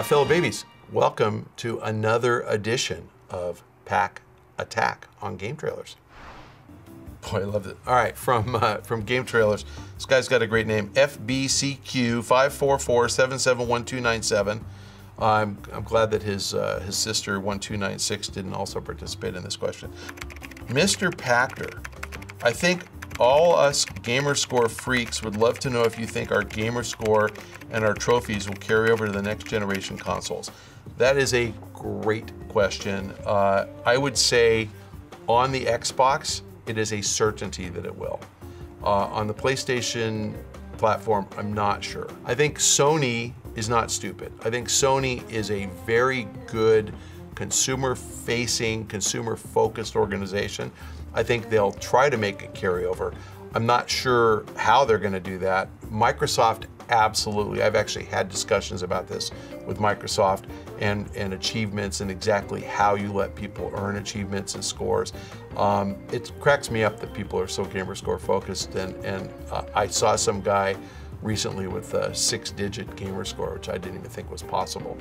Fellow babies, welcome to another edition of Pach-Attack on GameTrailers. Boy, I love it. All right, from GameTrailers, this guy's got a great name, FBCQ544771297. I'm glad that his sister 1296 didn't also participate in this question. Mr. Pachter, I think all us Gamerscore freaks would love to know if you think our Gamerscore and our trophies will carry over to the next generation consoles. That is a great question. I would say on the Xbox, it is a certainty that it will. On the PlayStation platform, I'm not sure. I think Sony is not stupid. I think Sony is a very good consumer-facing, consumer-focused organization. I think they'll try to make a carryover. I'm not sure how they're going to do that. Microsoft, absolutely. I've actually had discussions about this with Microsoft and achievements and exactly how you let people earn achievements and scores. It cracks me up that people are so Gamerscore focused, and I saw some guy recently with a 6-digit Gamerscore, which I didn't even think was possible.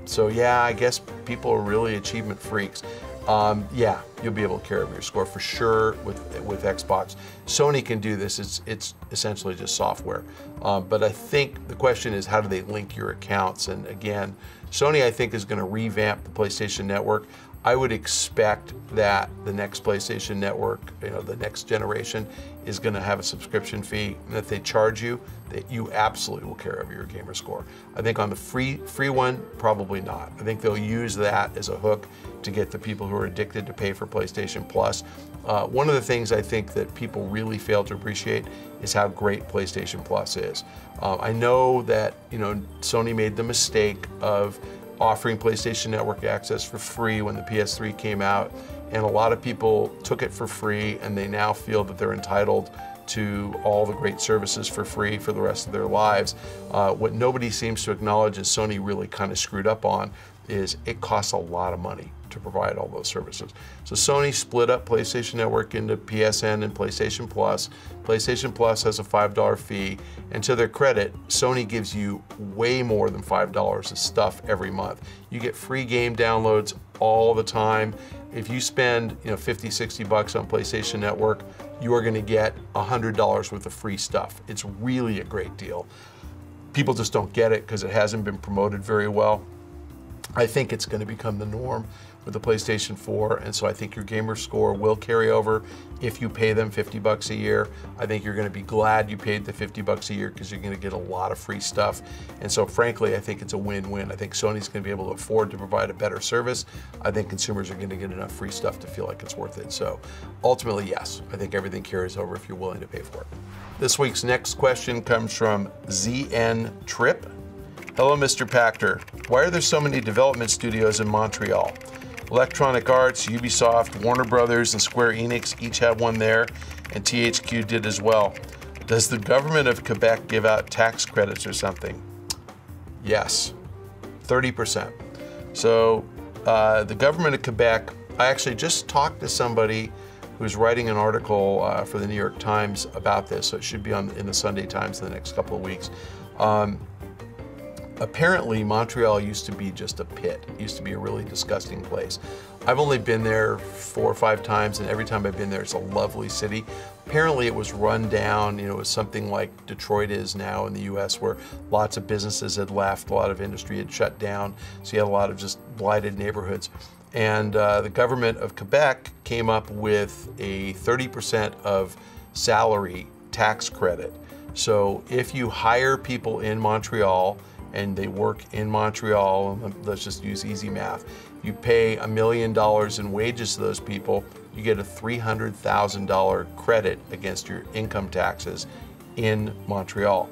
So yeah, I guess people are really achievement freaks. Yeah, you'll be able to carry over your score for sure with Xbox. Sony can do this. It's essentially just software. But I think the question is, how do they link your accounts? And again, Sony, I think, is going to revamp the PlayStation Network. I would expect that the next PlayStation Network, the next generation, is going to have a subscription fee, and if they charge you, that you absolutely will carry over your Gamerscore. I think on the free one, probably not. I think they'll use that as a hook to get the people who are addicted to pay for PlayStation Plus. One of the things I think that people really fail to appreciate is how great PlayStation Plus is. I know that Sony made the mistake of offering PlayStation Network access for free when the PS3 came out, and a lot of people took it for free, and they now feel that they're entitled to all the great services for free for the rest of their lives. What nobody seems to acknowledge, is Sony really kind of screwed up on, is it costs a lot of money to provide all those services. So Sony split up PlayStation Network into PSN and PlayStation Plus. PlayStation Plus has a $5 fee, and to their credit, Sony gives you way more than $5 of stuff every month. You get free game downloads all the time. If you spend 50, 60 bucks on PlayStation Network, you are gonna get $100 worth of free stuff. It's really a great deal. People just don't get it because it hasn't been promoted very well. I think it's going to become the norm with the PlayStation 4, and so I think your Gamerscore will carry over if you pay them 50 bucks a year. I think you're going to be glad you paid the 50 bucks a year because you're going to get a lot of free stuff. And so frankly, I think it's a win-win. I think Sony's going to be able to afford to provide a better service. I think consumers are going to get enough free stuff to feel like it's worth it. So ultimately, yes, I think everything carries over if you're willing to pay for it. This week's next question comes from ZN Trip. Hello, Mr. Pachter. Why are there so many development studios in Montreal? Electronic Arts, Ubisoft, Warner Brothers, and Square Enix each have one there, and THQ did as well. Does the government of Quebec give out tax credits or something? Yes, 30%. So the government of Quebec, I actually just talked to somebody who's writing an article for the New York Times about this, so it should be in the Sunday Times in the next couple of weeks. Apparently, Montreal used to be just a pit. It used to be a really disgusting place. I've only been there 4 or 5 times, and every time I've been there, it's a lovely city. Apparently, it was run down. It was something like Detroit is now in the US, where lots of businesses had left, a lot of industry had shut down, so you had a lot of just blighted neighborhoods. And the government of Quebec came up with a 30% of salary tax credit. So if you hire people in Montreal, and they work in Montreal, let's just use easy math, you pay $1 million in wages to those people, you get a $300,000 credit against your income taxes in Montreal.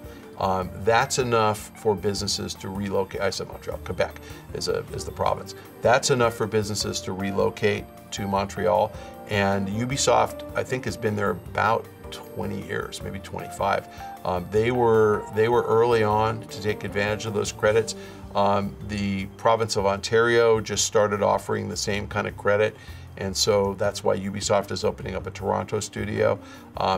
That's enough for businesses to relocate. I said Montreal, Quebec is the province. That's enough for businesses to relocate to Montreal, and Ubisoft, I think, has been there about 20 years, maybe 25. They were early on to take advantage of those credits. The province of Ontario just started offering the same kind of credit, and so that's why Ubisoft is opening up a Toronto studio.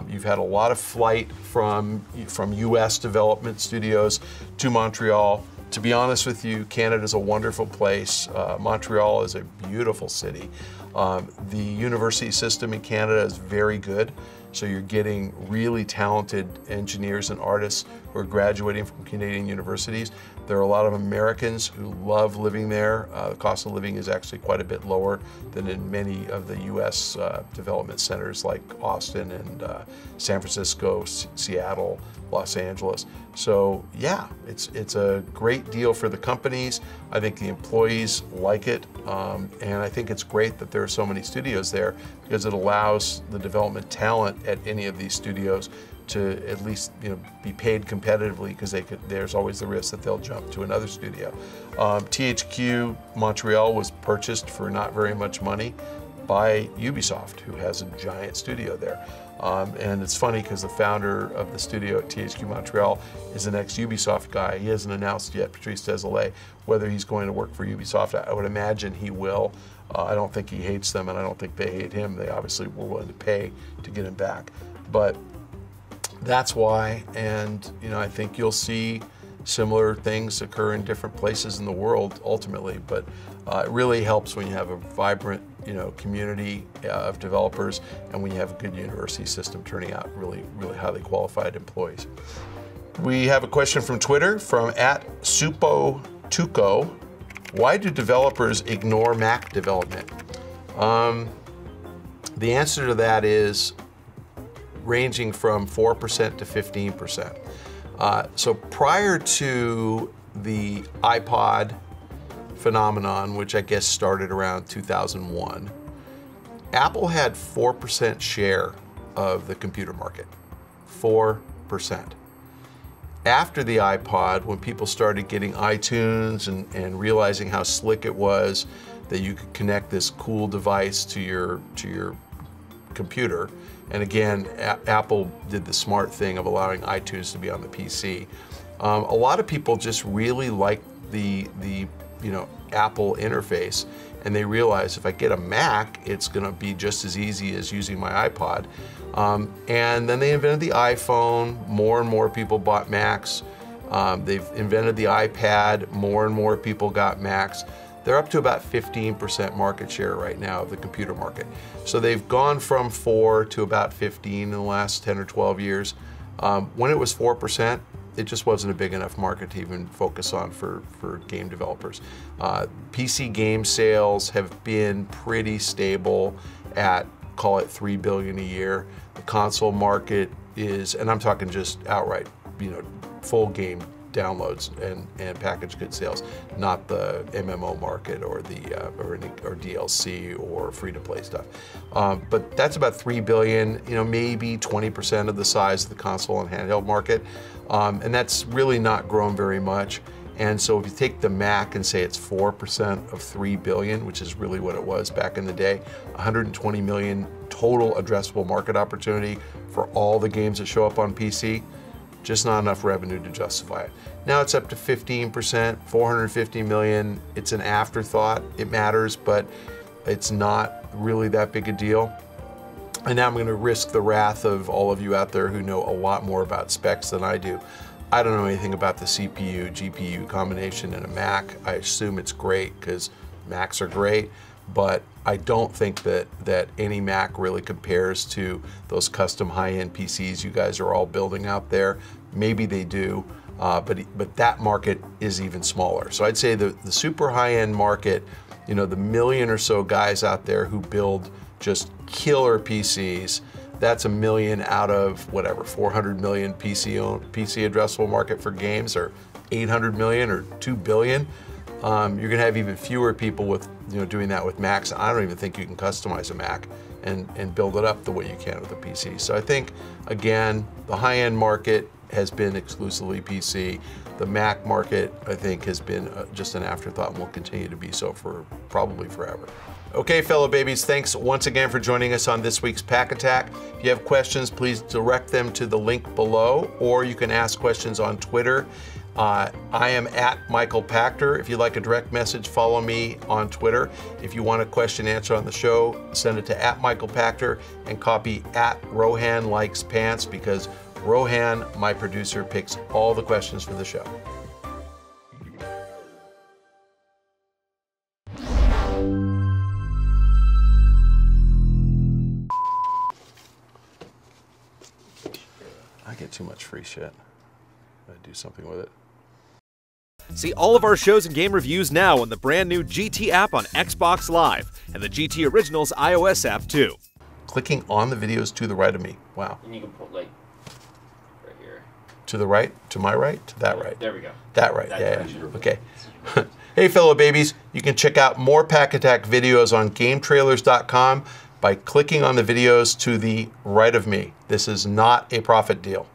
You've had a lot of flight from US development studios to Montreal. to be honest with you, Canada's a wonderful place. Montreal is a beautiful city. The university system in Canada is very good. So you're getting really talented engineers and artists who are graduating from Canadian universities. There are a lot of Americans who love living there. The cost of living is actually quite a bit lower than in many of the US development centers like Austin and San Francisco, Seattle, Los Angeles. So yeah, it's a great deal for the companies. I think the employees like it, and I think it's great that there are so many studios there because it allows the development talent at any of these studios to at least be paid competitively, because there's always the risk that they'll jump to another studio. THQ Montreal was purchased for not very much money by Ubisoft, who has a giant studio there. And it's funny because the founder of the studio at THQ Montreal is an ex-Ubisoft guy. He hasn't announced yet, Patrice Désilets, whether he's going to work for Ubisoft. I would imagine he will. I don't think he hates them, and I don't think they hate him. They obviously were willing to pay to get him back. But that's why, and I think you'll see similar things occur in different places in the world ultimately, but it really helps when you have a vibrant community of developers, and when you have a good university system turning out really highly qualified employees. We have a question from Twitter from @supotuco. Why do developers ignore Mac development? The answer to that is ranging from 4% to 15%. So prior to the iPod phenomenon, which I guess started around 2001, Apple had 4% share of the computer market, 4%. After the iPod, when people started getting iTunes and realizing how slick it was, that you could connect this cool device to your computer, and again, Apple did the smart thing of allowing iTunes to be on the PC. A lot of people just really like the Apple interface, and they realize if I get a Mac, it's going to be just as easy as using my iPod. And then they invented the iPhone. More and more people bought Macs. They've invented the iPad. More and more people got Macs. They're up to about 15% market share right now of the computer market. So they've gone from 4 to about 15 in the last 10 or 12 years. When it was 4%, it just wasn't a big enough market to even focus on for game developers. PC game sales have been pretty stable at, call it 3 billion a year. The console market is, and I'm talking just outright, full game downloads and packaged good sales, not the MMO market or the or DLC or free-to-play stuff. But that's about 3 billion, maybe 20% of the size of the console and handheld market, and that's really not grown very much. And so if you take the Mac and say it's 4% of 3 billion, which is really what it was back in the day, 120 million total addressable market opportunity for all the games that show up on PC, just not enough revenue to justify it. Now it's up to 15%, 450 million. It's an afterthought. It matters, but it's not really that big a deal. And now I'm going to risk the wrath of all of you out there who know a lot more about specs than I do. I don't know anything about the CPU, GPU combination in a Mac. I assume it's great because Macs are great, but I don't think that any Mac really compares to those custom high-end PCs you guys are all building out there. Maybe they do, but that market is even smaller. So I'd say the super high-end market, the million or so guys out there who build just killer PCs, that's 1 million out of whatever, 400 million PC addressable market for games, or 800 million or 2 billion. You're gonna have even fewer people with doing that with Macs. I don't even think you can customize a Mac and build it up the way you can with a PC. So I think, again, the high-end market has been exclusively PC. The Mac market, I think, has been just an afterthought and will continue to be so for probably forever. Okay, fellow babies, thanks once again for joining us on this week's Pach-Attack. If you have questions, please direct them to the link below, or you can ask questions on Twitter. I am @Michael Pachter. If you'd like a direct message, follow me on Twitter. If you want a question answered on the show, send it to @Michael Pachter and copy @RohanLikesPants, because Rohan, my producer, picks all the questions for the show. much free shit. I do something with it. See all of our shows and game reviews now on the brand new GT app on Xbox Live and the GT Originals iOS app too. Clicking on the videos to the right of me. Wow. And you can put like right here. To the right? To my right? To that right? There we go. That right, That's yeah. Okay. Hey, fellow babies, you can check out more Pach-Attack videos on GameTrailers.com by clicking on the videos to the right of me. This is not a profit deal.